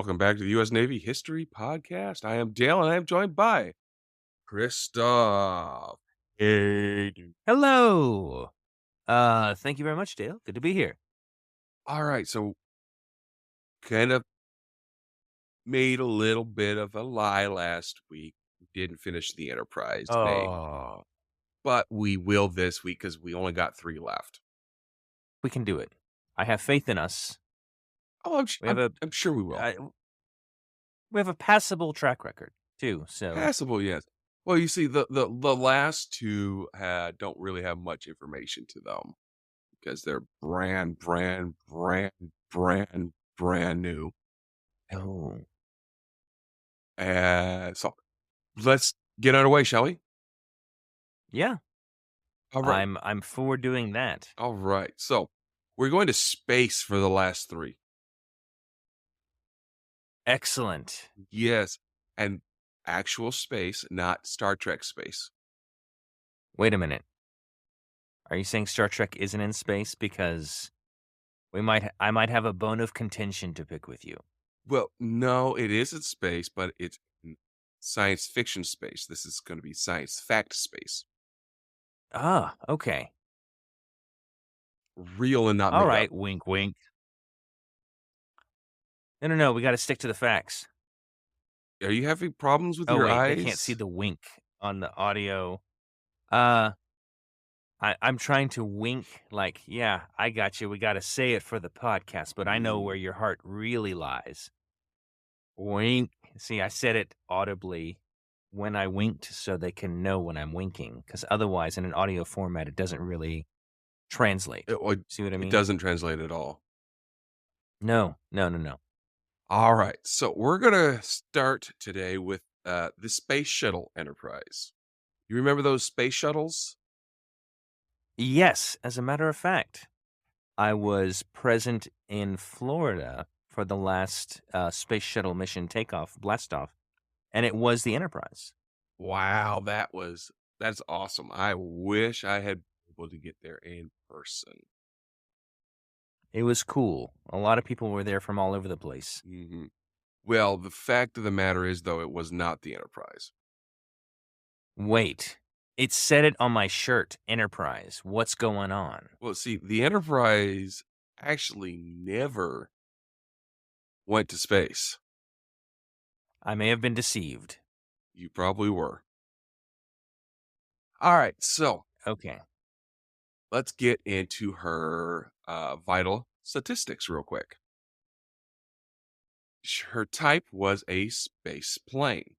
Welcome back to the U.S. Navy History Podcast. I am Dale, and I am joined by Christoph. Hey. Hello. Thank you very much, Dale. Good to be here. All right, so kind of made a little bit of a lie last week. We didn't finish the Enterprise Day, Oh, but we will this week because we only got 3 left. we can do it. I have faith in us. Oh, We have a I'm sure we will. uh, we have a passable track record too. So, Passable, yes. Well, you see, the last 2 don't really have much information to them because they're brand new. oh So let's get underway, shall we? yeah, All right. I'm for doing that. All right. So we're going to space for the last 3. Excellent. Yes. And actual space, not Star Trek space. Wait a minute. Are you saying Star Trek isn't in space? Because I might have a bone of contention to pick with you. Well, no, it is in space, but it's in science fiction space. This is going to be science fact space. Ah, okay. Real and not All made up. right. Wink, wink. No. We got to stick to the facts. Are you having problems with Oh your wait, they can't see eyes? the wink on the audio. Uh, I'm trying to wink like, "Yeah, I got you. We gotta say it for the podcast, but I know where Mm. your heart really lies." Wink. See, I said it audibly when I winked so they can know when I'm winking, because otherwise in an audio format, it doesn't really translate. It, would- See what I it mean? doesn't translate at all. No. All right. So we're going to start today with the Space Shuttle Enterprise. You remember those space shuttles? Yes, as a matter of fact, I was present in Florida for the last, space shuttle mission takeoff blastoff, and it was the Enterprise. Wow, that's awesome. I wish I had been able to get there in person. It was cool. A lot of people were there from all over the place. Hmm. Well, the fact of the matter is, though, it was not the Enterprise. Wait, it said it on my shirt, Enterprise. What's going on? Well, see, the Enterprise actually never went to space. I may have been deceived. You probably were. All right, so Okay. let's get into her vital statistics real quick. Her type was a space plane,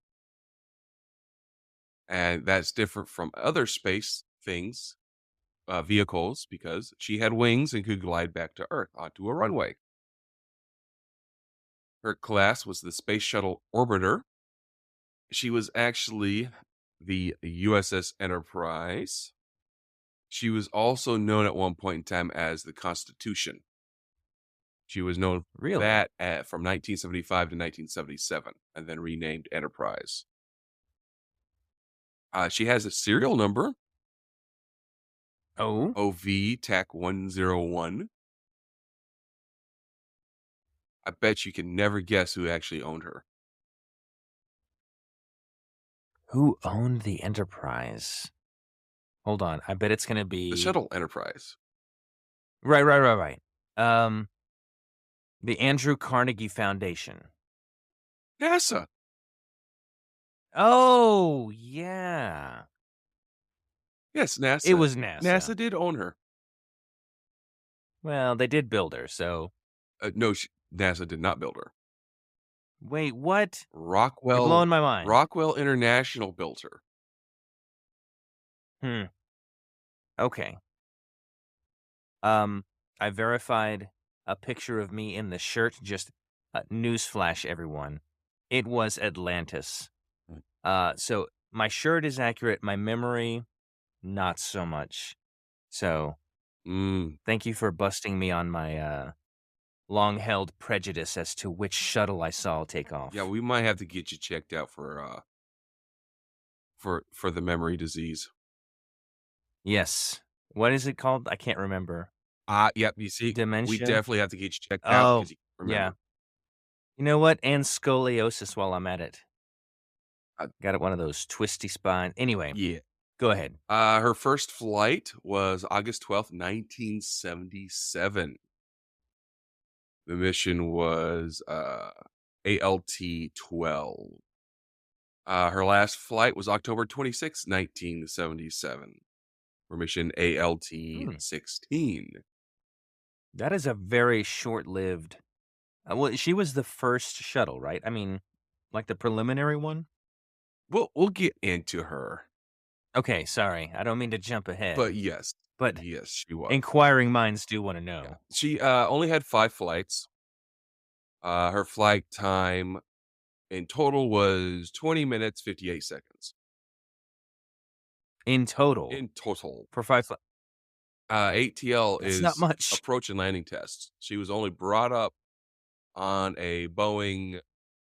and that's different from other space things, vehicles, because she had wings and could glide back to Earth onto a runway. Her class was the Space Shuttle Orbiter. She was actually the USS Enterprise. She was also known at one point in time as the Constitution. She was known for Really? from 1975 to 1977, and then renamed Enterprise. She has a serial number, Oh? OV TAC 101. I bet you can never guess who actually owned her. Who owned the Enterprise? Hold on. I bet it's gonna The be Shuttle Enterprise. right. Um, the Andrew Carnegie Foundation. NASA. Oh, yeah. Yes, It NASA. was NASA. NASA did own her. Well, they did build her, so No, NASA did not build her. wait, what? You're Rockwell blowing my mind. Rockwell International built her. Hmm. Okay. Um, I verified a picture of me in the shirt. Just newsflash, everyone. It was Atlantis. Mm. So my shirt is accurate. My memory, not so much. So Mm. thank you for busting me on my long-held prejudice as to which shuttle I saw take Yeah, off. we might have to get you checked out for the memory disease. Yes. What is it called? I can't remember. Yep, you see, we Dementia. definitely have to get you checked out Oh, because you can't yeah. remember. You know what? And scoliosis while I'm at it. Uh, Got it one of those twisty spine. Anyway, yeah. go ahead. Her first flight was August 12th, 1977. The mission was, ALT-12. Her last flight was October 26th, 1977 for mission Hmm, ALT-16. that is a very short-lived well, she was the first shuttle, right? I mean, like the preliminary one? We'll get into her, Okay, sorry. I don't mean to jump ahead, but yes. but Yes, she was. inquiring minds do wanna Yeah. know. She, only had 5 flights. Her flight time in total was 20 minutes, 58 seconds. In total, In total. for 5 fli ATL that's not is much. approach and landing tests. She was only brought up on a Boeing,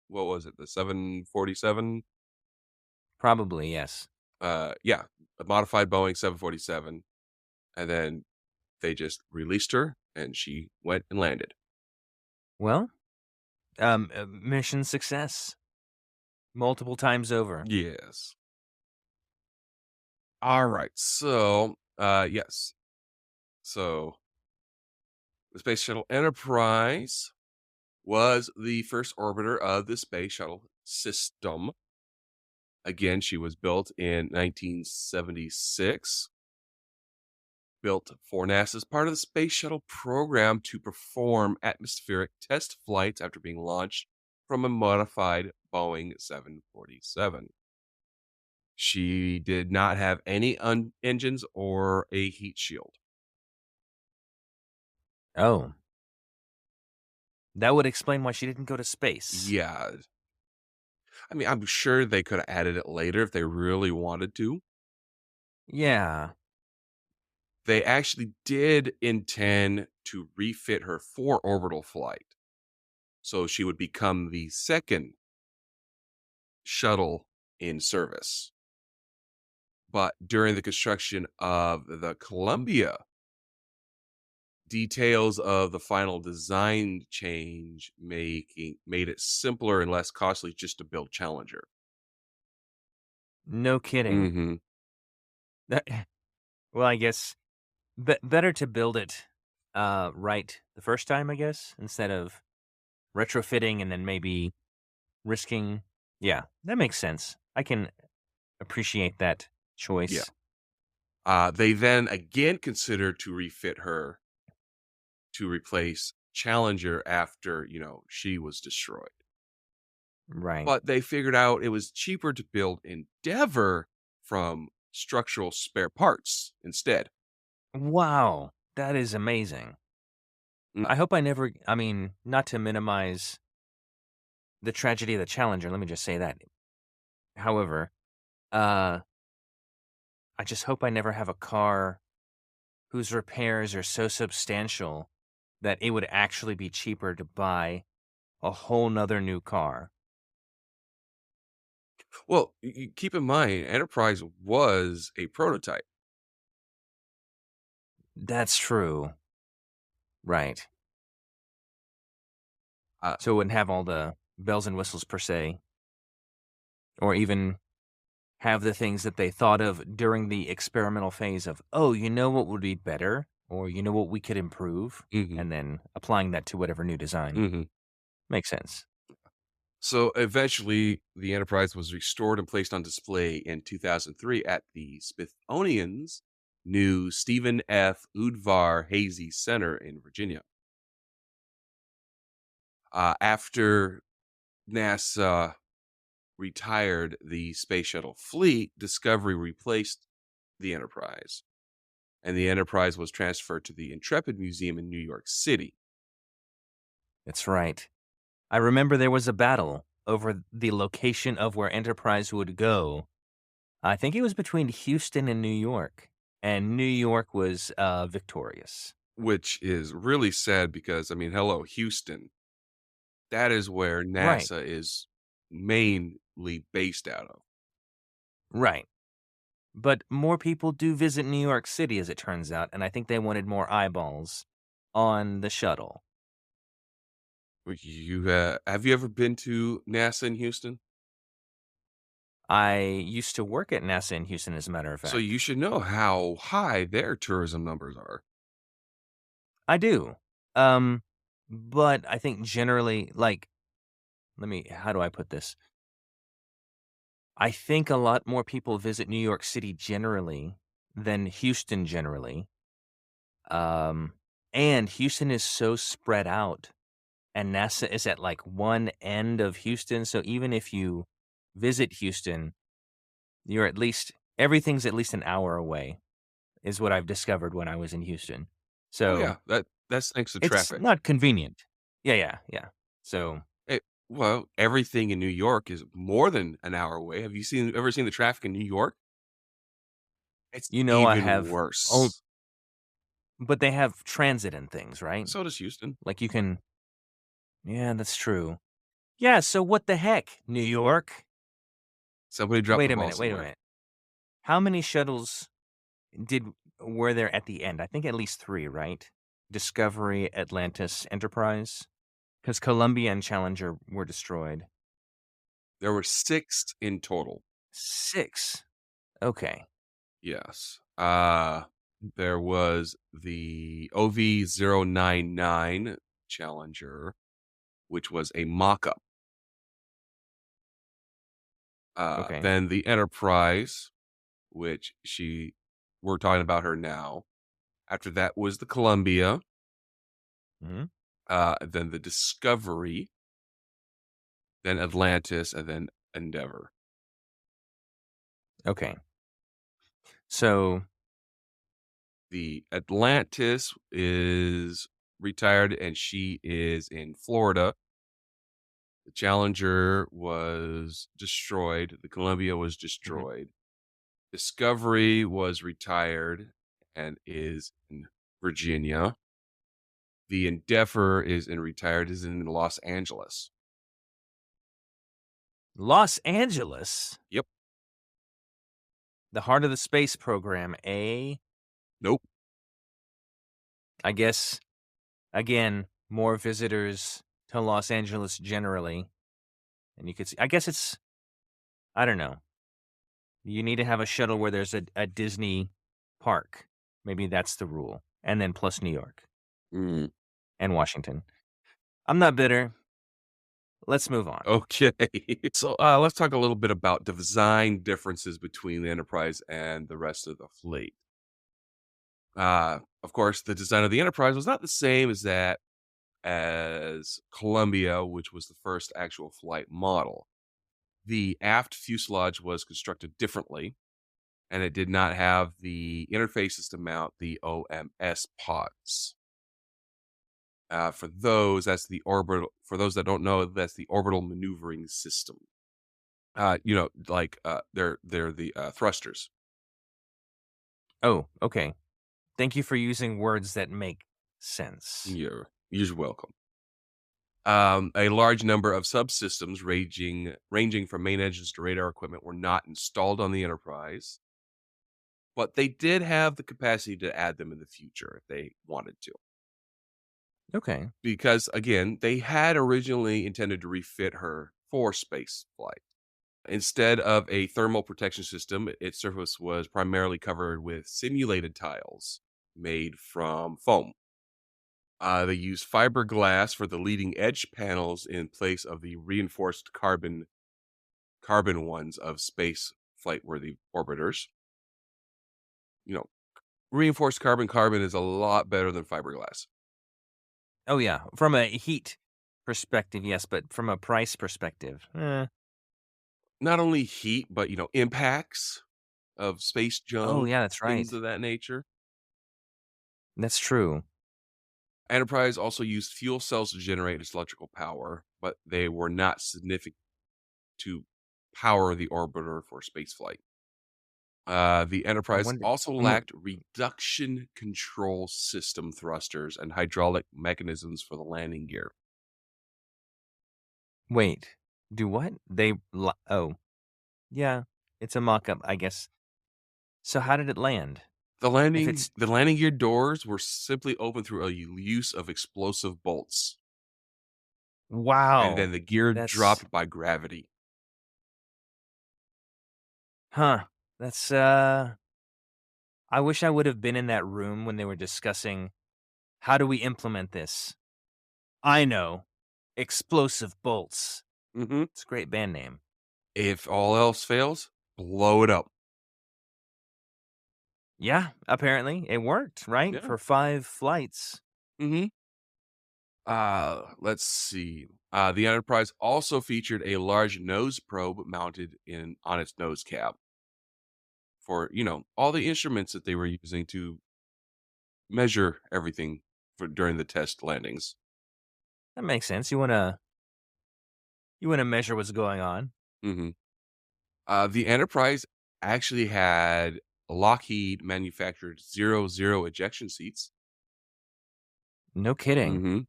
what was it, the 747? Probably, yes. Yeah, a modified Boeing 747, and then they just released her, and she went and landed. Well, mission success multiple times over. Yes. Alright, so, yes. So, the Space Shuttle Enterprise was the first orbiter of the Space Shuttle system. Again, she was built in 1976, built for NASA as part of the Space Shuttle program to perform atmospheric test flights after being launched from a modified Boeing 747. She did not have any engines or a heat shield. Oh, that would explain why she didn't go to space. Yeah. I mean, I'm sure they could have added it later if they really wanted to. Yeah. They actually did intend to refit her for orbital flight. So she would become the second shuttle in service. But during the construction of the Columbia, details of the final design change made it simpler and less costly just to build Challenger. No kidding. Mhm. That well, I guess better to build it, right the first time, I guess, instead of retrofitting and then maybe risking yeah, that makes sense. I can appreciate that Yeah. choice. They then again considered to refit her to replace Challenger after, she was destroyed. Right. But they figured out it was cheaper to build Endeavor from structural spare parts instead. Wow, that is amazing. Mm, I hope I never I mean, not to minimize the tragedy of the Challenger, let me just say that. However, uh, I just hope I never have a car whose repairs are so substantial that it would actually be cheaper to buy a whole 'nother new car. Well, keep in mind, Enterprise was a prototype. That's true. Right. Uh, So it wouldn't have all the bells and whistles per se, or even have the things that they thought of during the experimental phase of, "Oh, you know what would be better?" Or, "You know what we could improve?" mhm, And then applying that to whatever new design. mhm. Makes sense. So eventually, the Enterprise was restored and placed on display in 2003 at the Smithsonian's new Stephen F. Udvar Hazy Center in Virginia. After NASA retired the space shuttle fleet, Discovery replaced the Enterprise, and the Enterprise was transferred to the Intrepid Museum in New York City. That's right. I remember there was a battle over the location of where Enterprise would go. I think it was between Houston and New York, and New York was, victorious. Which is really sad because, I mean, hello, Houston. That is where Right, NASA is mainly based out of. right. But more people do visit New York City, as it turns out, and I think they wanted more eyeballs on the shuttle. Have you ever been to NASA in Houston? I used to work at NASA in Houston, as a matter of So fact. you should know how high their tourism numbers are. I do. Um, but I think generally, like, how do I put this? I think a lot more people visit New York City generally than Houston generally. Um, and Houston is so spread out, and NASA is at like one end of Houston. So even if you visit Houston, you're at least everything's at least an hour away, is what I've discovered when I was in Houston. Oh So yeah, that's thanks to it's traffic. not convenient. Yeah, yeah, yeah. So Well, everything in New York is more than an hour away. Have you ever seen the traffic in New York? It's I even have oh, worse. but they have transit and things, right? So does Houston. Like you can, yeah, that's true. Yeah. So what the heck, New York? Somebody dropped Wait the a ball minute. Wait a somewhere. minute. How many shuttles did were there at the end? I think at least three, right? Discovery, Atlantis, Enterprise, because Columbia and Challenger were destroyed. There were 6 in total. 6. Okay. Yes. There was the OV-099 Challenger, which was a mock-up. Okay. Then the Enterprise, which we're talking about her now. After that was the Columbia, Mhm. then the Discovery, then Atlantis, and then Endeavor. Okay. So, The Atlantis is retired and she is in Florida. The Challenger was destroyed. The Columbia was mhm. destroyed. Discovery was retired and is in Virginia. The Endeavor is in Los Angeles. Los Angeles, Yep. the heart of the space program, eh? Nope. I guess, again, more visitors to Los Angeles generally, and you could see I guess it's I don't know. You need to have a shuttle where there's a Disney park. Maybe that's the rule, and then plus New York Mm, and Washington. I'm not bitter. Let's move on. okay. So let's talk a little bit about design differences between the Enterprise and the rest of the fleet. Of course, the design of the Enterprise was not the same as Columbia, which was the first actual flight model. The aft fuselage was constructed differently, and it did not have the interfaces to mount the OMS pods. That's the orbital. For those that don't know, that's the orbital maneuvering system. They're the thrusters. Oh, okay. Thank you for using words that make sense. You're welcome. A large number of subsystems ranging from main engines to radar equipment were not installed on the Enterprise, but they did have the capacity to add them in the future if they wanted to. Okay. Because again, they had originally intended to refit her for space flight. Instead of a thermal protection system, its surface was primarily covered with simulated tiles made from foam. They used fiberglass for the leading edge panels in place of the reinforced carbon ones of space flight worthy orbiters. You know, reinforced carbon is a lot better than fiberglass. Oh, yeah. From a heat perspective, yes, but from a price perspective, Not only heat, but impacts of space oh, junk, yeah, that's things right. of that nature. That's true. Enterprise also used fuel cells to generate its electrical power, but they were not significant to power the orbiter for spaceflight. The I Enterprise wonder also I'm lacked reduction control system thrusters and hydraulic mechanisms for the landing gear. wait. Do what? Oh, yeah. It's a mock-up, I guess. So how did it land? If it's The landing gear doors were simply opened through a use of explosive bolts. and then Wow. the gear That's dropped by gravity. huh. That's, I wish I would have been in that room when they were discussing, "How do we implement this?" I know. Explosive bolts. Mhm. It's a great band name. If all else fails, blow it up. Yeah, apparently, it worked, right? Yeah. For 5 flights. Mhm. Let's see. The Enterprise also featured a large nose probe mounted in on its nose cap for, all the instruments that they were using to measure everything for during the test landings. That makes sense. You wanna measure what's going on. Mhm. The Enterprise actually had Lockheed manufactured zero ejection seats. No kidding. Mhm.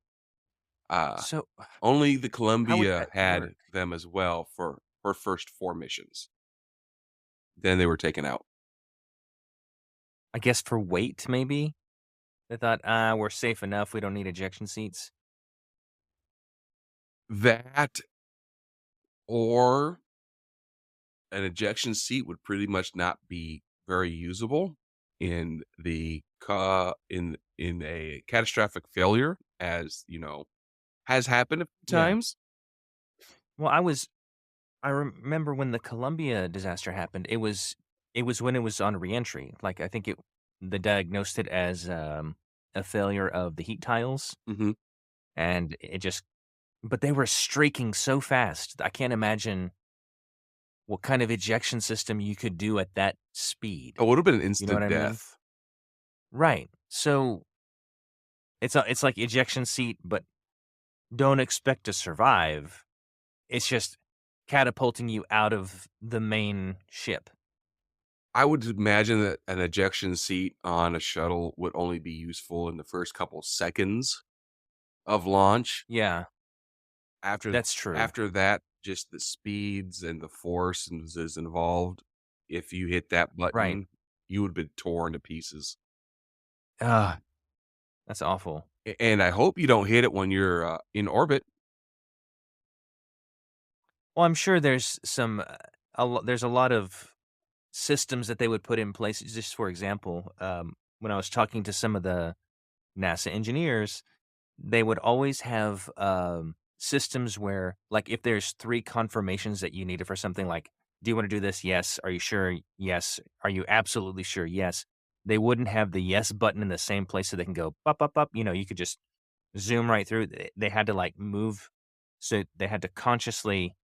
Uh, So, Only the how would Columbia that had work? them as well for her first 4 missions. Then they were taken out. I guess for weight, maybe? They thought, "Ah, we're safe enough, we don't need ejection seats." That or an ejection seat would pretty much not be very usable in a catastrophic failure, as, has happened a few Yeah. times. Well, I remember when the Columbia disaster happened, it was when it was on reentry. Like, I think they diagnosed it as, a failure of the heat tiles, Mhm. and it just but they were streaking so fast. I can't imagine what kind of ejection system you could do at that speed. It would have been You know what instant I mean? death. Right. So, it's like ejection seat, but don't expect to survive. It's just catapulting you out of the main ship. I would imagine that an ejection seat on a shuttle would only be useful in the first couple seconds of launch. Yeah, After that's true. after that, just the speeds and the force is involved. If you hit that Right. button, you would have been torn to pieces. Ugh, that's awful. And I hope you don't hit it when you're, in orbit. Well, I'm sure there's a lot of systems that they would put in place. Just for example, when I was talking to some of the NASA engineers, they would always have, systems where, like, if there's 3 confirmations that you needed for something, like, "Do you wanna do this? Yes. Are you sure? Yes. Are you absolutely sure? Yes." They wouldn't have the "yes" button in the same place so they can go, "Bup, bup, bup," you could just zoom right through. They had to, like, move, so they had to consciously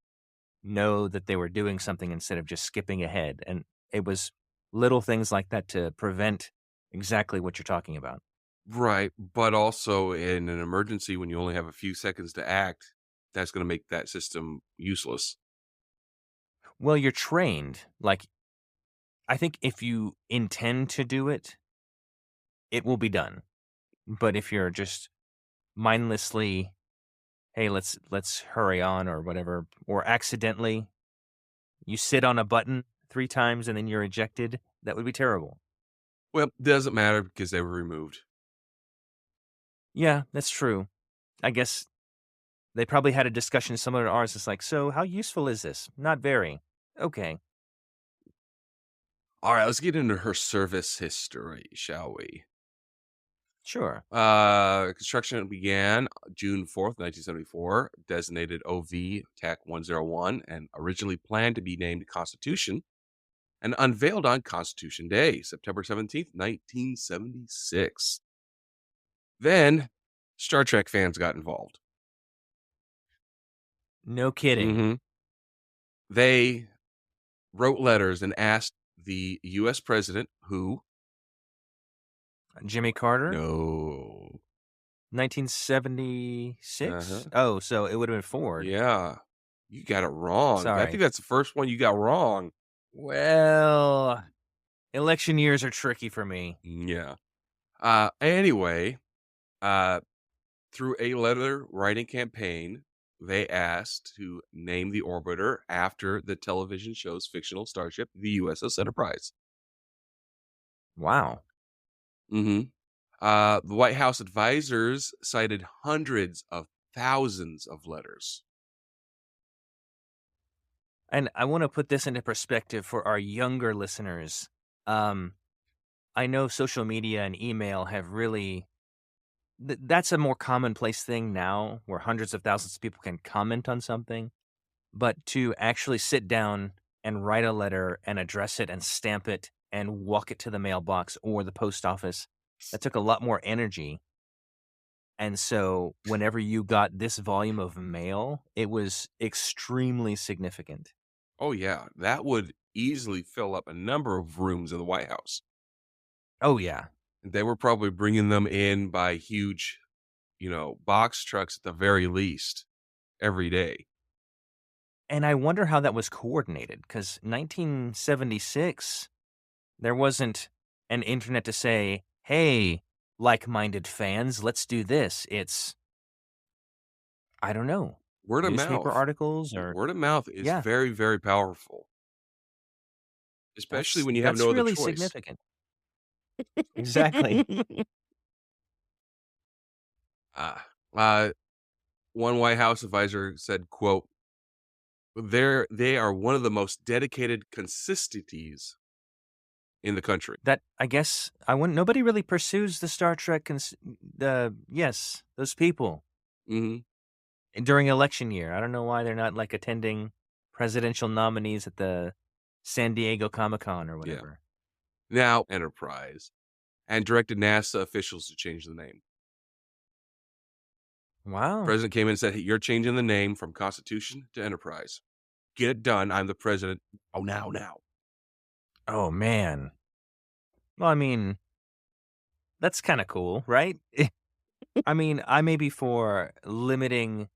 know that they were doing something instead of just skipping ahead, and it was little things like that to prevent exactly what you're talking about. Right, but also in an emergency when you only have a few seconds to act, that's gonna make that system useless. Well, you're trained, like, I think if you intend to do it, it will be done. But if you're just mindlessly, "Hey, let's hurry on," or whatever, or accidentally you sit on a button 3 times and then you're ejected, that would be terrible. Well, doesn't matter because they were removed. Yeah, that's true. I guess they probably had a discussion similar to ours. It's like, "So, how useful is this?" "Not very." "Okay, Alright, let's get into her service history, shall we? sure." Construction began June 4th, 1974, designated OV TAC 101, and originally planned to be named Constitution, and unveiled on Constitution Day, September 17th, 1976. Then, Star Trek fans got involved. No kidding. Mhm. They wrote letters and asked the US president who Jimmy Carter? No. Uh-huh. 1976? Oh, so it would've been Ford. Yeah. You got it wrong. I think Sorry. that's the first one you got wrong. Well, election years are tricky for me. Yeah. Anyway, uh, through a letter writing campaign, they asked to name the orbiter after the television show's fictional starship, the USS Enterprise. Wow. Mhm. The White House advisors cited hundreds of thousands of letters. And I wanna put this into perspective for our younger listeners. Um, I know social media and email have really that's a more commonplace thing now where hundreds of thousands of people can comment on something, but to actually sit down and write a letter and address it and stamp it and walk it to the mailbox or the post office, that took a lot more energy. And so whenever you got this volume of mail, it was extremely significant. Oh, yeah, that would easily fill up a number of rooms in the White House. Oh, yeah. They were probably bringing them in by huge, box trucks at the very least every day. And I wonder how that was coordinated because 1976, there wasn't an internet to say, hey, like minded fans, let's do this. It's, I don't know, Word of newspaper mouth. articles or, Word of mouth is yeah, very, very powerful, especially when you have that's no other really choice. significant. Exactly. Ah, uh, one White House advisor said, quote, they are one of the most dedicated consistencies in the country. That I guess I wouldn't nobody really pursues the Star Trek the yes, those people Mhm. during election year. I don't know why they're not like attending presidential nominees at the San Diego Comic-Con or Yeah. whatever. Now Enterprise, and directed NASA officials to change the name. Wow. President came in and said, "Hey, you're changing the name from Constitution to Enterprise. Get it done. I'm the president. Oh, now." Oh man. Well, I mean, that's kind of cool, right? I mean, I may be for limiting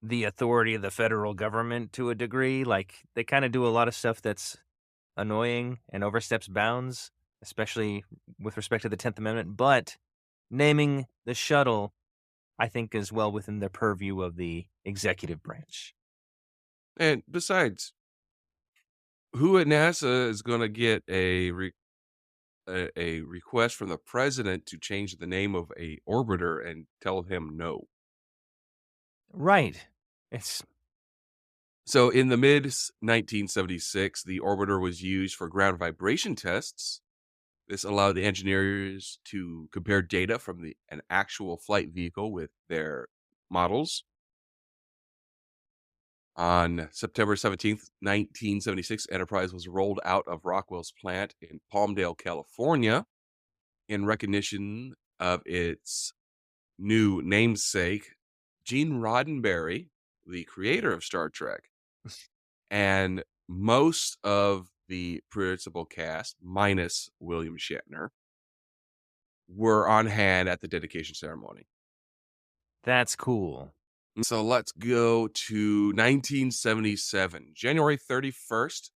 the authority of the federal government to a degree. Like they kind of do a lot of stuff that's annoying and oversteps bounds, especially with respect to the 10th Amendment. But naming the shuttle, I think, is well within the purview of the executive branch. And besides, who at NASA is gonna get a request from the president to change the name of a orbiter and tell him no? Right. It's So in the mid 1976, the orbiter was used for ground vibration tests. This allowed the engineers to compare data from an actual flight vehicle with their models. On September 17th, 1976, Enterprise was rolled out of Rockwell's plant in Palmdale, California, in recognition of its new namesake, Gene Roddenberry, the creator of Star Trek, and most of the principal cast, minus William Shatner, were on hand at the dedication ceremony. that's cool. So let's go to 1977. January 31st,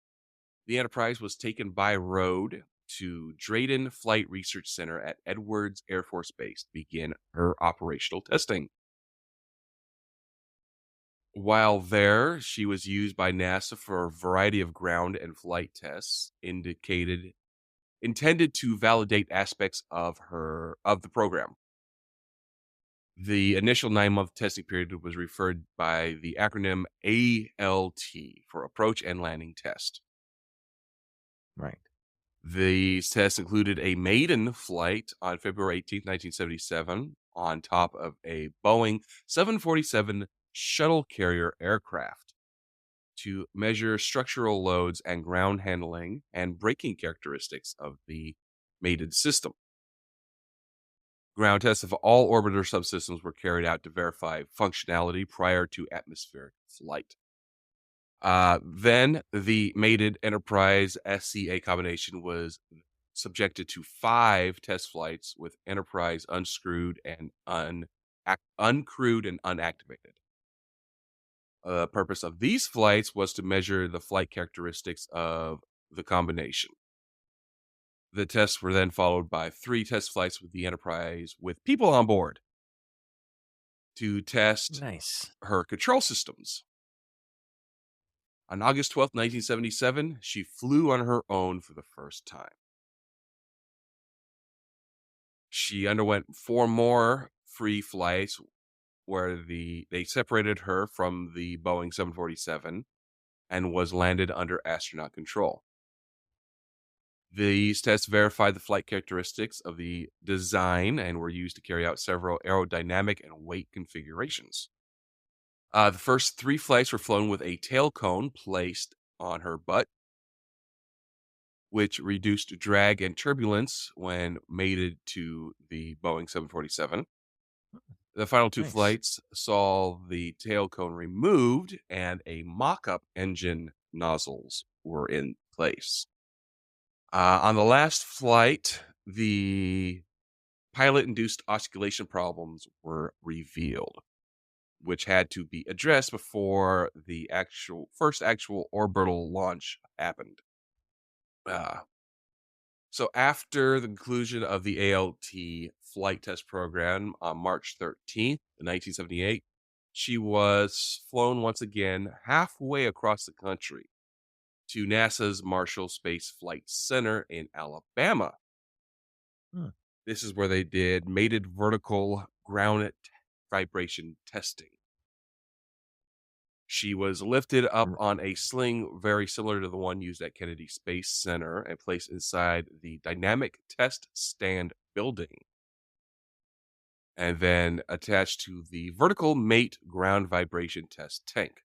the Enterprise was taken by road to Drayton Flight Research Center at Edwards Air Force Base to begin her operational testing. While there, she was used by NASA for a variety of ground and flight tests intended to validate aspects of the program. The initial 9-month testing period was referred by the acronym ALT for Approach and Landing Test. Right. These tests included a maiden flight on February 18th, 1977, on top of a Boeing 747 shuttle carrier aircraft to measure structural loads and ground handling and braking characteristics of the mated system. Ground tests of all orbiter subsystems were carried out to verify functionality prior to atmospheric flight. Then the mated Enterprise SCA combination was subjected to 5 test flights with Enterprise unscrewed and uncrewed and unactivated. The purpose of these flights was to measure the flight characteristics of the combination. The tests were then followed by 3 test flights with the Enterprise with people on board to test Nice. her control systems. On August 12th, 1977, she flew on her own for the first time. She underwent 4 more free flights where they separated her from the Boeing 747 and was landed under astronaut control. These tests verified the flight characteristics of the design and were used to carry out several aerodynamic and weight configurations. The first three flights were flown with a tail cone placed on her butt, which reduced drag and turbulence when mated to the Boeing 747. The final two Nice. flights saw the tail cone removed and a mock up engine nozzles were in place. On the last flight, the pilot induced oscillation problems were revealed, which had to be addressed before the actual orbital launch happened. Uh, so after the conclusion of the ALT flight test program on March 13th, 1978, she was flown once again halfway across the country to NASA's Marshall Space Flight Center in Alabama. Hmm. This is where they did mated vertical ground vibration testing. She was lifted up R- on a sling very similar to the one used at Kennedy Space Center and placed inside the dynamic test stand building, and then attached to the vertical mate ground vibration test tank,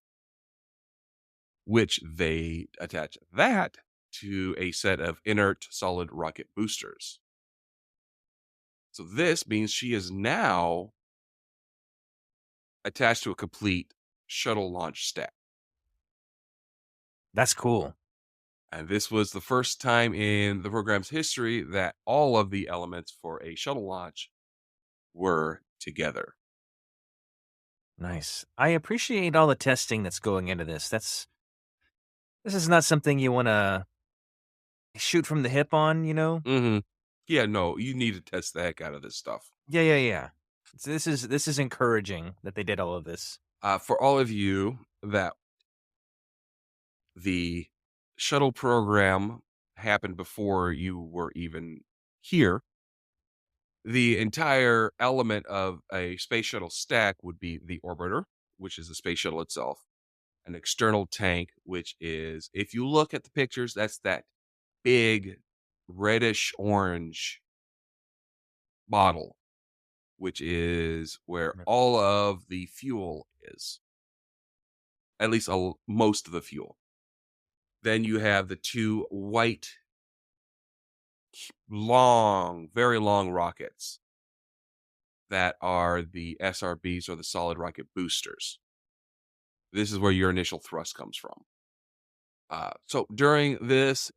which they attach that to a set of inert solid rocket boosters. So this means she is now attached to a complete shuttle launch stack. That's cool. And this was the first time in the program's history that all of the elements for a shuttle launch were together. Nice. I appreciate all the testing that's going into this. This is not something you want to shoot from the hip on, you know? Hmm. Yeah, no, you need to test the heck out of this stuff. Yeah, yeah, yeah. So this is encouraging that they did all of this. For all of you that the shuttle program happened before you were even here, the entire element of a space shuttle stack would be the orbiter, which is the space shuttle itself, an external tank, which is, if you look at the pictures, that's that big reddish orange bottle, which is where Right. all of the fuel is, at least most of the fuel. Then you have the two white, long, very long rockets that are the SRBs, or the solid rocket boosters. This is where your initial thrust comes from. So during this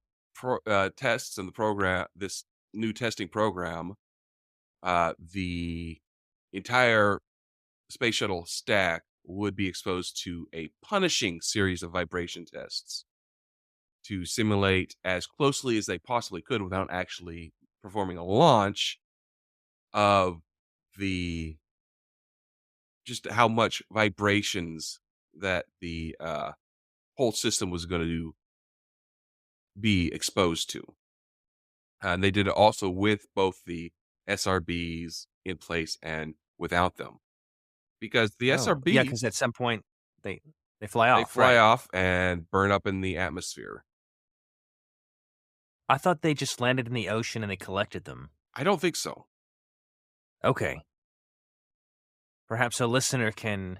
tests and the program, this new testing program, the entire space shuttle stack would be exposed to a punishing series of vibration tests to simulate as closely as they possibly could without actually performing a launch of the just how much vibrations that the whole system was going to be exposed to. And they did it also with both the SRBs in place and without them, because the Oh, yeah, because SRBs, at some point they they fly they off, fly right? off and burn up in the atmosphere. I thought they just landed in the ocean and they collected them. I don't think so. Okay. Perhaps a listener can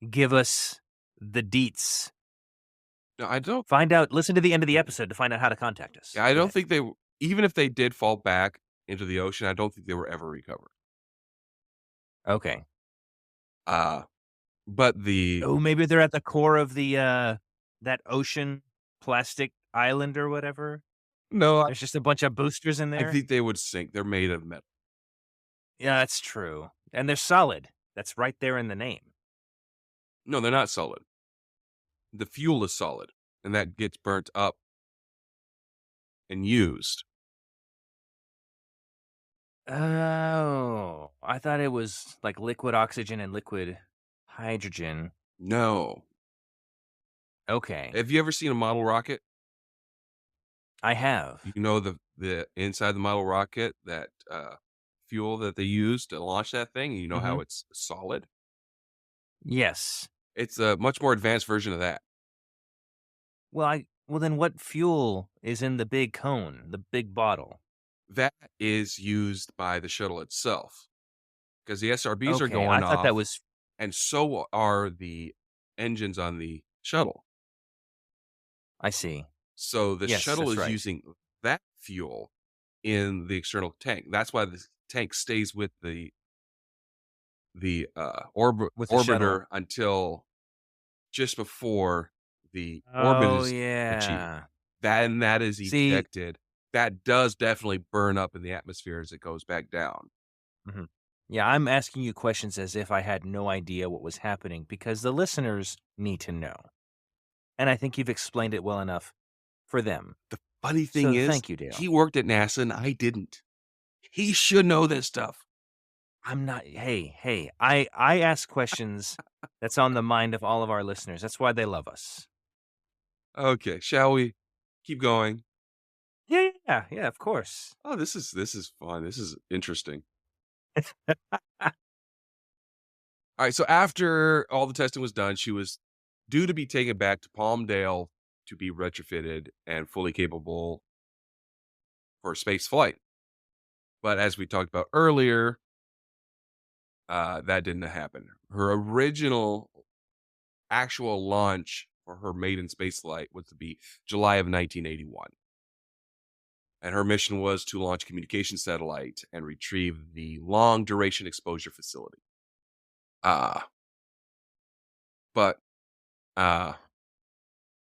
give us the deets. No, I don't. Find out listen to the end of the episode to find out how to contact us. Yeah, I Go don't ahead. think even if they did fall back into the ocean, I don't think they were ever recovered. Okay. Uh, but the Oh, maybe they're at the core of the, that ocean plastic island or whatever? no, There's just a bunch of boosters in I there? think they would sink. They're made of metal. Yeah, that's true. And they're solid. That's right there in the name. No, they're not solid. The fuel is solid, and that gets burnt up and used. Oh, I thought it was like liquid oxygen and liquid hydrogen. No. Okay. Have you ever seen a model rocket? I have. You know the inside the model rocket, that fuel that they use to launch that thing, and you know how Mhm. it's solid? Yes. It's a much more advanced version of that. Well, then what fuel is in the big cone, the big bottle? That is used by the shuttle itself because the SRBs are Okay, going I thought that off, was and so are the engines on the shuttle. I see. So the Yes, shuttle that's is right. using that fuel in the external tank. That's why the tank stays with the With the shuttle. orbiter until just before the orbit Oh, is achieved. yeah. That is See ejected. That does definitely burn up in the atmosphere as it goes back down. Mhm. Yeah, I'm asking you questions as if I had no idea what was happening because the listeners need to know, and I think you've explained it well enough for them. The funny thing So is, thank you, Dale. he worked at NASA and I didn't. He should know this stuff. I'm not hey, I ask questions that's on the mind of all of our listeners. That's why they love us. Okay, shall we keep going? Yeah, of course. Oh, this is fun. This is interesting. All right, so after all the testing was done, she was due to be taken back to Palmdale to be retrofitted and fully capable for space flight. But as we talked about earlier, that didn't happen. Her original actual launch for her maiden space flight was to be July of 1981. And her mission was to launch a communication satellite and retrieve the long duration exposure facility. Uh, but uh,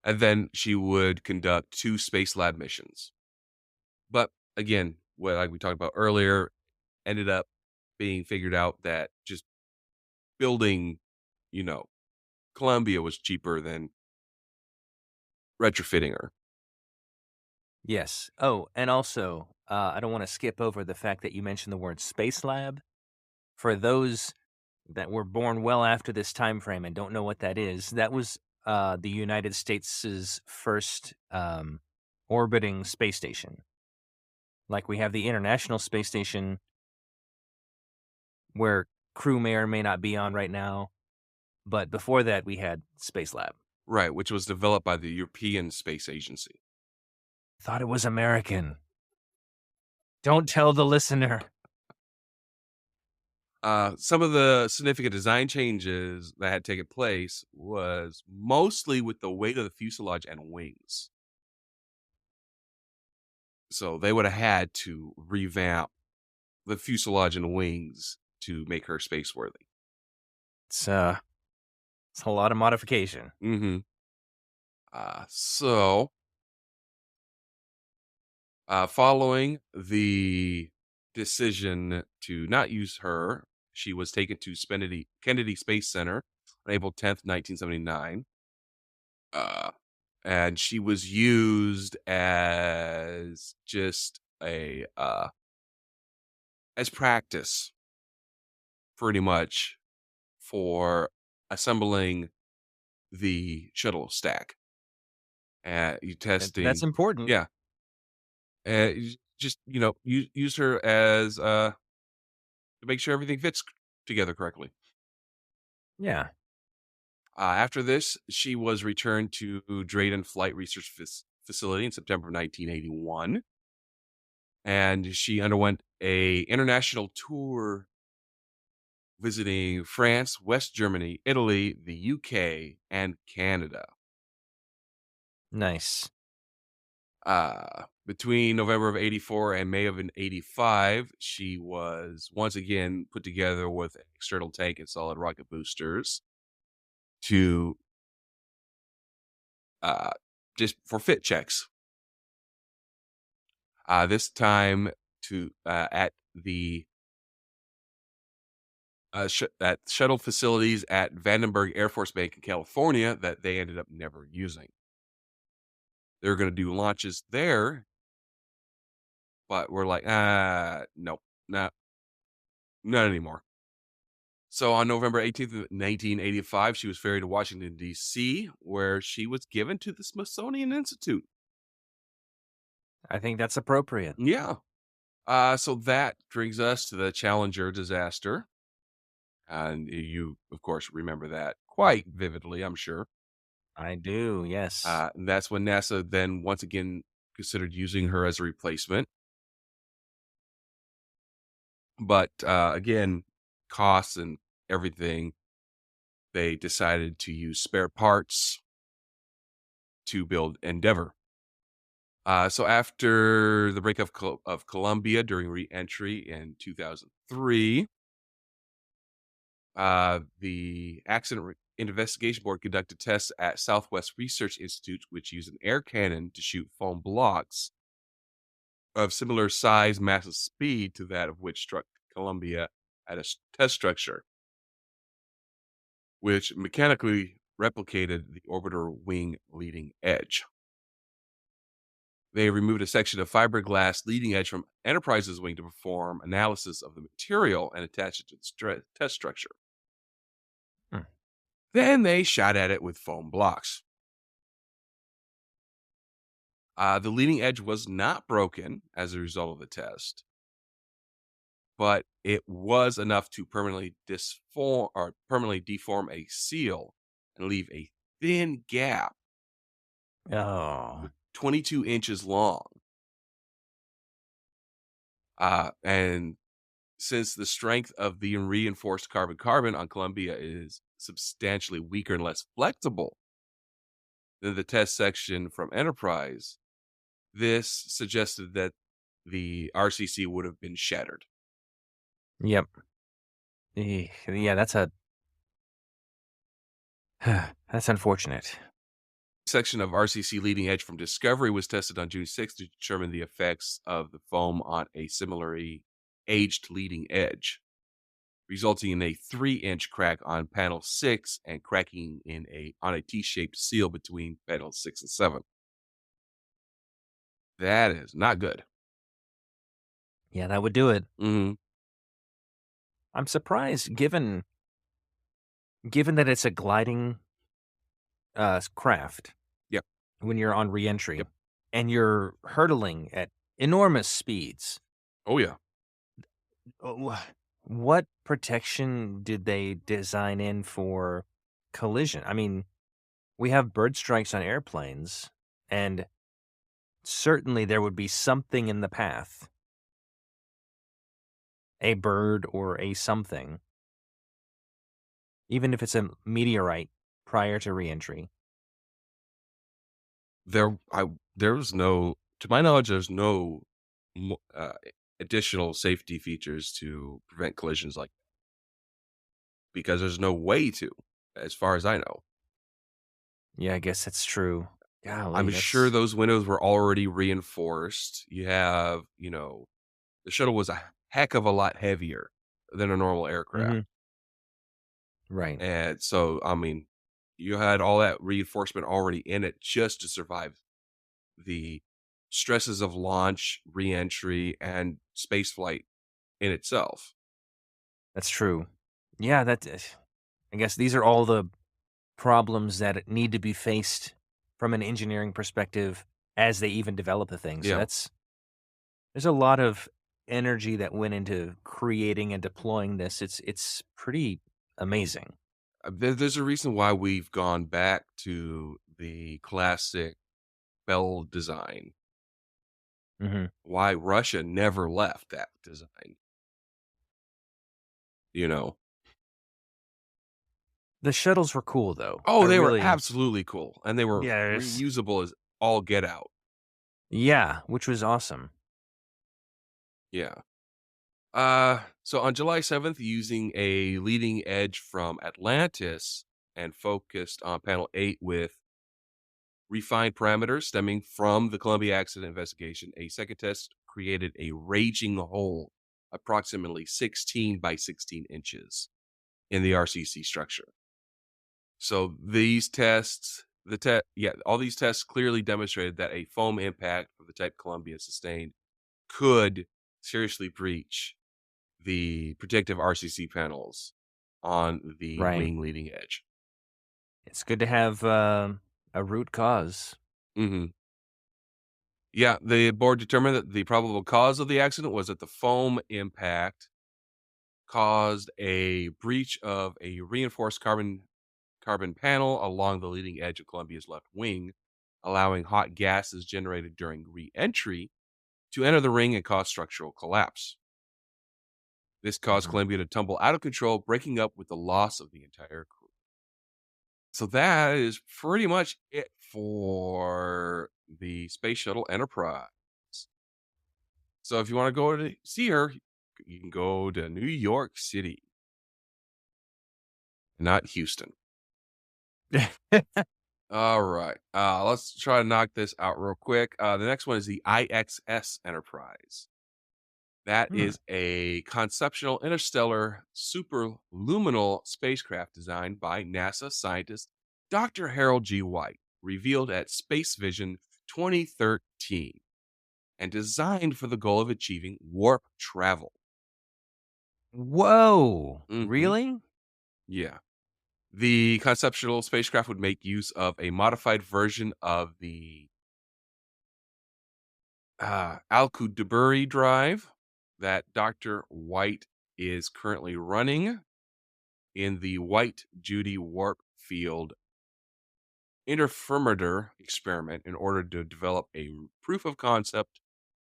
and then she would conduct 2 space lab missions. But again, what like we talked about earlier, ended up being figured out that just building, you know, Columbia was cheaper than retrofitting her. Yes. Oh, and also, I don't wanna skip over the fact that you mentioned the word space lab. For those that were born well after this time frame and don't know what that is, that was, the United States's first, orbiting space station. Like, we have the International Space Station where crew may or may not be on right now, but before that, we had Space Lab. Right, which was developed by the European Space Agency. Thought it was American. Don't tell the listener. Some of the significant design changes that had taken place was mostly with the weight of the fuselage and wings. So they would have had to revamp the fuselage and wings to make her spaceworthy. It's, uh, it's a lot of modification. Mhm. So, following the decision to not use her, she was taken to Kennedy Space Center on April 10th, 1979. Uh, and she was used as just as practice pretty much for assembling the shuttle stack. You That's testing, important. yeah. Just use her as to make sure everything fits together correctly. Yeah. After this, she was returned to Drayton Flight Research Facility in September of 1981, and she underwent a international tour visiting France, West Germany, Italy, the UK, and Canada. Nice. Between November of 84 and May of an 85, she was once again put together with an external tank and solid rocket boosters to uh, just for fit checks. This time to at the at shuttle facilities at Vandenberg Air Force Base in California that they ended up never using. They're going to do launches there, but we're like, nope, not not anymore. So on November 18th, 1985, she was ferried to Washington, D.C., where she was given to the Smithsonian Institute. I think that's appropriate. Yeah. So that brings us to the Challenger disaster. And you, of course, remember that quite vividly, I'm sure. I do, yes. And that's when NASA then once again considered using her as a replacement. But again, costs and everything, they decided to use spare parts to build Endeavour. So after the break of Columbia during re-entry in 2003, the Investigation Board conducted tests at Southwest Research Institute, which used an air cannon to shoot foam blocks of similar size, mass, and speed to that of which struck Columbia at a test structure, which mechanically replicated the orbiter wing leading edge. They removed a section of fiberglass leading edge from Enterprise's wing to perform analysis of the material and attach it to the test structure. Hmm. Then they shot at it with foam blocks. The leading edge was not broken as a result of the test, but it was enough to permanently deform a seal and leave a thin gap Oh, with 22 inches long. And since the strength of the reinforced carbon-carbon on Columbia is substantially weaker and less flexible than the test section from Enterprise, this suggested that the RCC would have been shattered. yep. Yeah, that's unfortunate. Section of RCC leading edge from Discovery was tested on June 6th to determine the effects of the foam on a similarly aged leading edge, resulting in a 3-inch crack on panel 6 and cracking on a T-shaped seal between panels 6 and 7. That is not good. Yeah, that would do it. Mhm. I'm surprised given that it's a gliding, craft Yep. when you're on Yep. reentry and you're hurtling at enormous speeds. Oh, yeah. What protection did they design in for collision? I mean, we have bird strikes on airplanes, and certainly there would be something in the path, a bird or a something, even if it's a meteorite prior to reentry. There was no to my knowledge, there's no mo additional safety features to prevent collisions like because there's no way to, as far as I know. Yeah, I guess that's true. Golly, I'm sure that's those windows were already reinforced. You have, the shuttle was a heck of a lot heavier than a normal aircraft. mhm, right. And so, I mean, you had all that reinforcement already in it just to survive the stresses of launch, reentry, and space flight in itself. That's true. Yeah, I guess these are all the problems that need to be faced from an engineering perspective as they even develop the thing. So Yeah. there's a lot of energy that went into creating and deploying this. It's pretty amazing. There's a reason why we've gone back to the classic Bell design, Mhm. why Russia never left that design, you know? The shuttles were cool though. I Oh, they were really absolutely cool, and they were yeah, reusable as all get out. yeah, which was awesome. Yeah. So on July 7th, using a leading edge from Atlantis and focused on panel 8 with refined parameters stemming from the Columbia accident investigation, a second test created a raging hole approximately 16 by 16 inches in the RCC structure. So these tests, all these tests clearly demonstrated that a foam impact of the type Columbia sustained could seriously breach the protective RCC panels on the Right. wing leading edge. It's good to have a root cause. Mhm. Yeah, the board determined that the probable cause of the accident was that the foam impact caused a breach of a reinforced carbon panel along the leading edge of Columbia's left wing, allowing hot gases generated during re-entry to enter the ring and cause structural collapse. This caused Mhm. Columbia to tumble out of control, breaking up with the loss of the entire crew. So that is pretty much it for the Space Shuttle Enterprise. So if you want to go to see her, you can go to New York City, not Houston. All right. Let's try to knock this out real quick. The next one is the IXS Enterprise. That Hmm. is a conceptual interstellar superluminal spacecraft designed by NASA scientist Dr. Harold G. White, revealed at Space Vision 2013, and designed for the goal of achieving warp travel. Whoa! Hmm. Really? Yeah. The conceptual spacecraft would make use of a modified version of the Alcudeburi drive that Dr. White is currently running in the White Judy Warp Field interferometer experiment in order to develop a proof of concept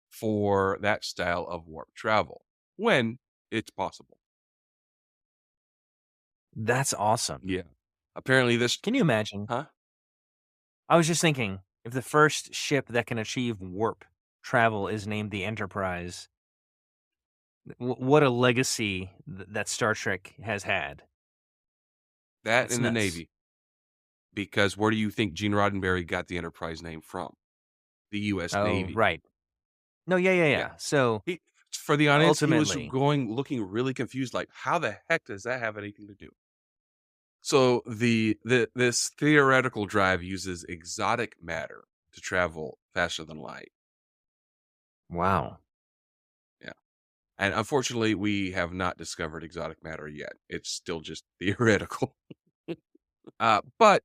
for that style of warp travel when it's possible. That's awesome. Yeah. Apparently, this, Can you imagine? huh? I was just thinking, if the first ship that can achieve warp travel is named the Enterprise, what a legacy that Star Trek has had. That That's in the nuts. Navy. Because where do you think Gene Roddenberry got the Enterprise name from? The U.S. Oh, Navy. right. No, yeah, yeah, Yeah. yeah. So He, for the audience, he was ultimately, looking really confused, like, how the heck does that have anything to do? So this theoretical drive uses exotic matter to travel faster than light. wow. Yeah. And unfortunately, we have not discovered exotic matter yet. It's still just theoretical. But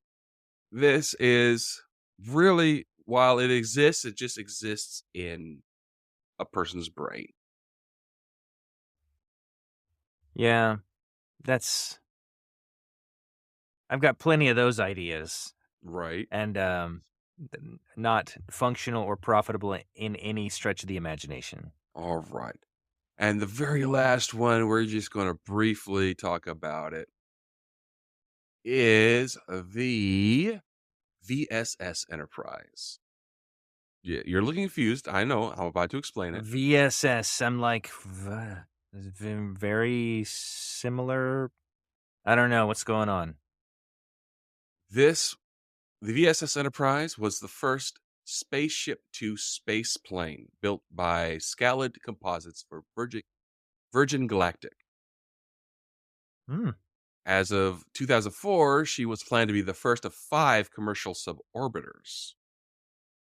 this is really, while it exists, it just exists in a person's brain, Yeah, that's I've got plenty of those ideas right? and not functional or profitable in any stretch of the imagination. All right. And the very last one, we're just going to briefly talk about it, is the VSS Enterprise. Yeah, you're looking confused. I know. I'm about to explain it. VSS, I'm like very similar. I don't know what's going on. This The VSS Enterprise was the first spaceship to space plane built by Scaled Composites for Virgin Galactic. Hmm. As of 2004, she was planned to be the first of 5 commercial suborbiters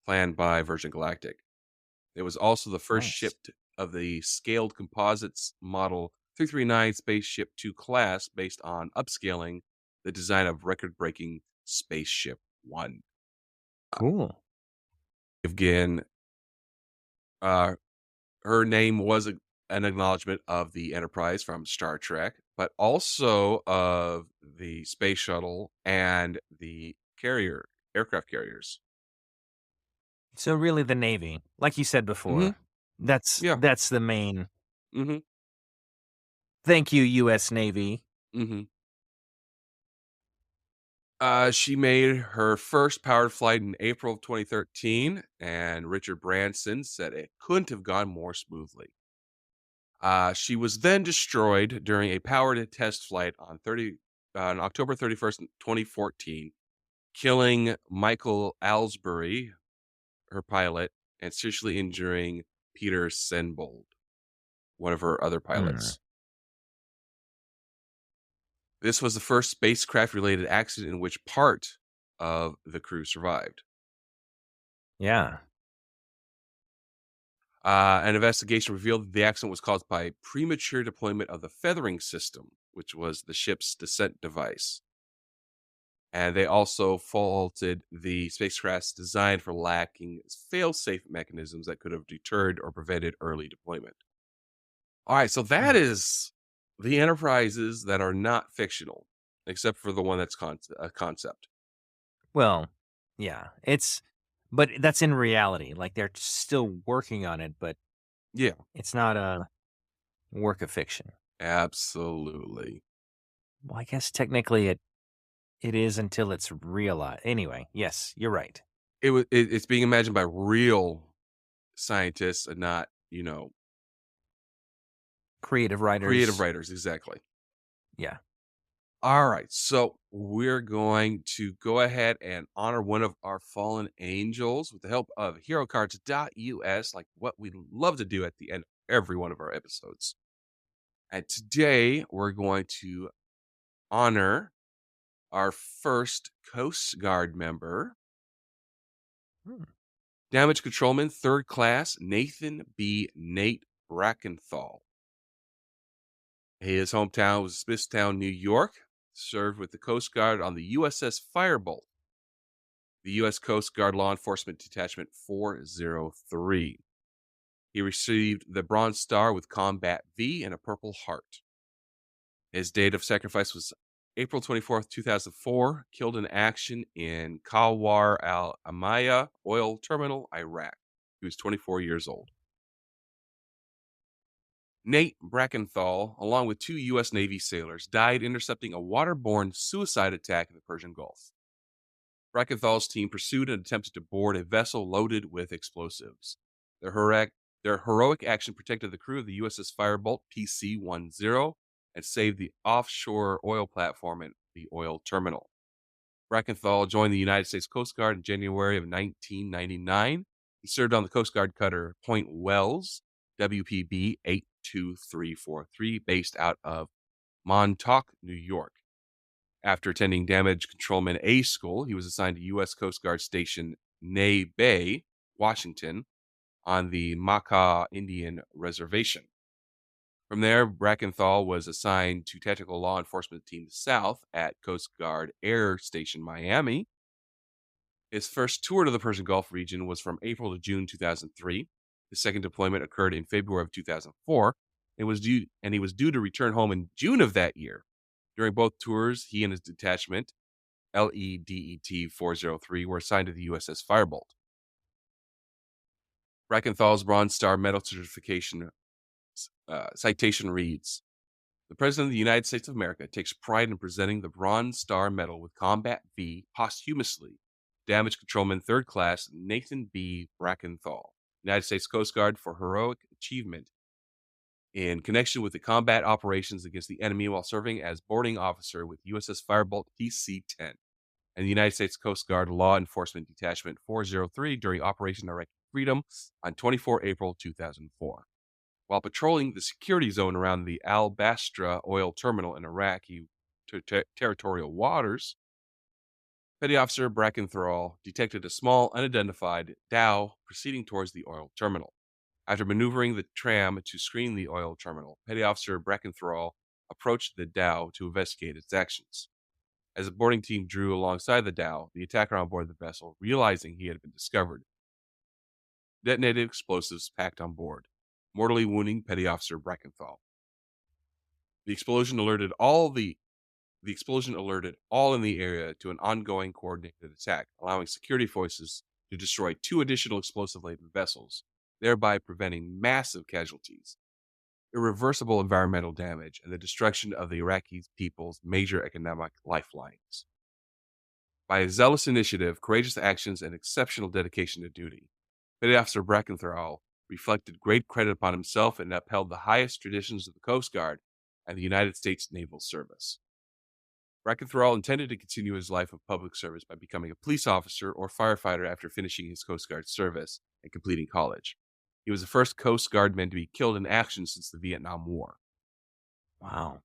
planned by Virgin Galactic. It was also the first Nice. ship of the Scaled Composites Model 339 Spaceship 2 class based on upscaling the design of record-breaking Spaceship 1. Cool. Again, uh, her name was an acknowledgement of the Enterprise from Star Trek, but also of the space shuttle and the aircraft carriers. So really the Navy, like you said Hmm. before, that's Yeah. that's the main. Hmm. Thank you, US Navy. Hmm. She made her first powered flight in April of 2013, and Richard Branson said it couldn't have gone more smoothly. She was then destroyed during a powered test flight on October 31st, 2014, killing Michael Alsbury, her pilot, and seriously injuring Peter Senbold, one of her other Hmm. pilots. This was the first spacecraft related accident in which part of the crew survived. Yeah. An investigation revealed that the accident was caused by premature deployment of the feathering system, which was the ship's descent device. And they also faulted the spacecraft's design for lacking fail-safe mechanisms that could have deterred or prevented early deployment. All right, so that Hmm. is The enterprises that are not fictional, except for the one that's a concept. Well, yeah, but that's in reality. Like they're still working on it, but Yeah, it's not a work of fiction. absolutely. Well, I guess technically it is until it's realized. Anyway, yes, you're right. It's being imagined by real scientists and not, Creative creative writers. writers, exactly. Yeah. Alright, so we're going to go ahead and honor one of our fallen angels with the help of HeroCards.us, like what we love to do at the end of every one of our episodes. And today, we're going to honor our first Coast Guard member, Hmm. Damage Controlman, 3rd Class, Nathan B. Nate Brackenthal. His hometown was Smithtown, New York. Served with the Coast Guard on the USS Firebolt, the U.S. Coast Guard Law Enforcement Detachment 403. He received the Bronze Star with Combat V and a Purple Heart. His date of sacrifice was April 24th, 2004, killed in action in Kalwar Al Amaya Oil Terminal, Iraq. He was 24 years old. Nate Brackenthal, along with 2 U.S. Navy sailors, died intercepting a waterborne suicide attack in the Persian Gulf. Brackenthal's team pursued and attempted to board a vessel loaded with explosives. Their heroic, their heroic action protected the crew of the USS Firebolt PC-10 and saved the offshore oil platform and the oil terminal. Brackenthal joined the United States Coast Guard in January of 1999. He served on the Coast Guard cutter Point Wells, WPB 82343, based out of Montauk, New York. After attending Damage Controlman A School, he was assigned to U.S. Coast Guard Station Nay Bay, Washington, on the Macaw Indian Reservation. From there, Brackenthal was assigned to Tactical Law Enforcement Team South at Coast Guard Air Station Miami. His first tour to the Persian Gulf region was from April to June 2003. His second deployment occurred in February of 2004 and he was due to return home in June of that year. During both tours, he and his detachment, LEDET 403, were assigned to the USS Firebolt. Brackenthal's Bronze Star Medal certification citation reads: The President of the United States of America takes pride in presenting the Bronze Star Medal with Combat V posthumously. Damage Controlman 3rd Class Nathan B. Brackenthal, United States Coast Guard, for heroic achievement in connection with the combat operations against the enemy while serving as boarding officer with USS Firebolt PC-10 and the United States Coast Guard Law Enforcement Detachment 403 during Operation Iraqi Freedom on 24 April 2004. While patrolling the security zone around the Al Bastra oil terminal in Iraqi territorial waters, Petty Officer Brackenthal detected a small, unidentified dhow proceeding towards the oil terminal. After maneuvering the tram to screen the oil terminal, Petty Officer Brackenthal approached the dhow to investigate its actions. As the boarding team drew alongside the dhow, the attacker on board the vessel, realizing he had been discovered, detonated explosives packed on board, mortally wounding Petty Officer Brackenthal. The explosion alerted all in the area to an ongoing coordinated attack, allowing security forces to destroy 2 additional explosive-laden vessels, thereby preventing massive casualties, irreversible environmental damage, and the destruction of the Iraqi people's major economic lifelines. By his zealous initiative, courageous actions, and exceptional dedication to duty, Petty Officer Brackenthal reflected great credit upon himself and upheld the highest traditions of the Coast Guard and the United States Naval Service. Brackenthal intended to continue his life of public service by becoming a police officer or firefighter after finishing his Coast Guard service and completing college. He was the first Coast Guardman to be killed in action since the Vietnam War. Wow.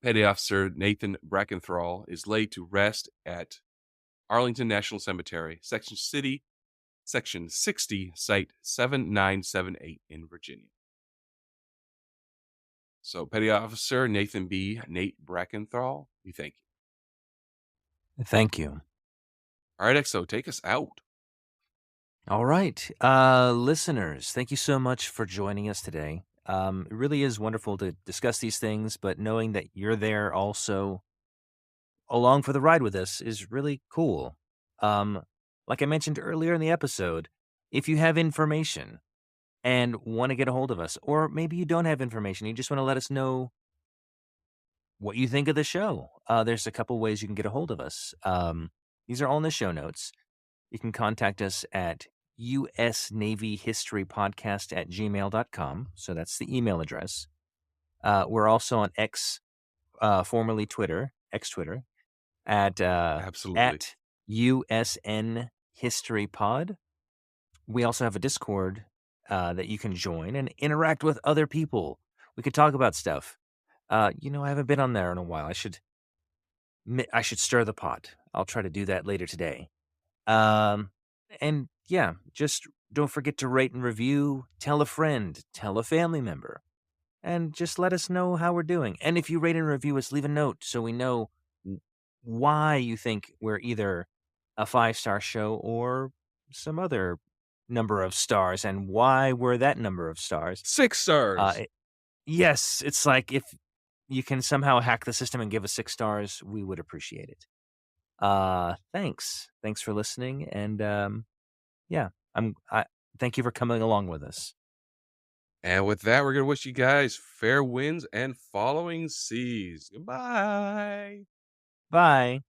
Petty Officer Nathan Brackenthal is laid to rest at Arlington National Cemetery, Section 60, Site 7978 in Virginia. So, Petty Officer Nathan B. Nate Brackenthal, we thank you. Thank you. All right, XO, take us out. All right. Listeners, thank you so much for joining us today. It really is wonderful to discuss these things, but knowing that you're there also along for the ride with us is really cool. Um, like I mentioned earlier in the episode, if you have information and want to get a hold of us, or maybe you don't have information, you just want to let us know what you think of the show, there's a couple ways you can get a hold of us. These are all in the show notes. You can contact us at US Navy History Podcast at gmail.com. So that's the email address. We're also on X, formerly Twitter, X Twitter, Absolutely. at USN History Pod. We also have a Discord that you can join and interact with other people. We could talk about stuff. I haven't been on there in a while. I should stir the pot. I'll try to do that later today. Um, and yeah, just don't forget to rate and review. Tell a friend. Tell a family member. And just let us know how we're doing. And if you rate and review us, leave a note so we know why you think we're either a 5-star show or some other number of stars and why we're that number of stars. 6 Uh, stars. it- yes, it's like if you can somehow hack the system and give us 6 stars, we would appreciate it. Thanks. Thanks for listening. And yeah, I thank you for coming along with us. And with that, we're gonna wish you guys fair winds and following seas. Goodbye. Bye.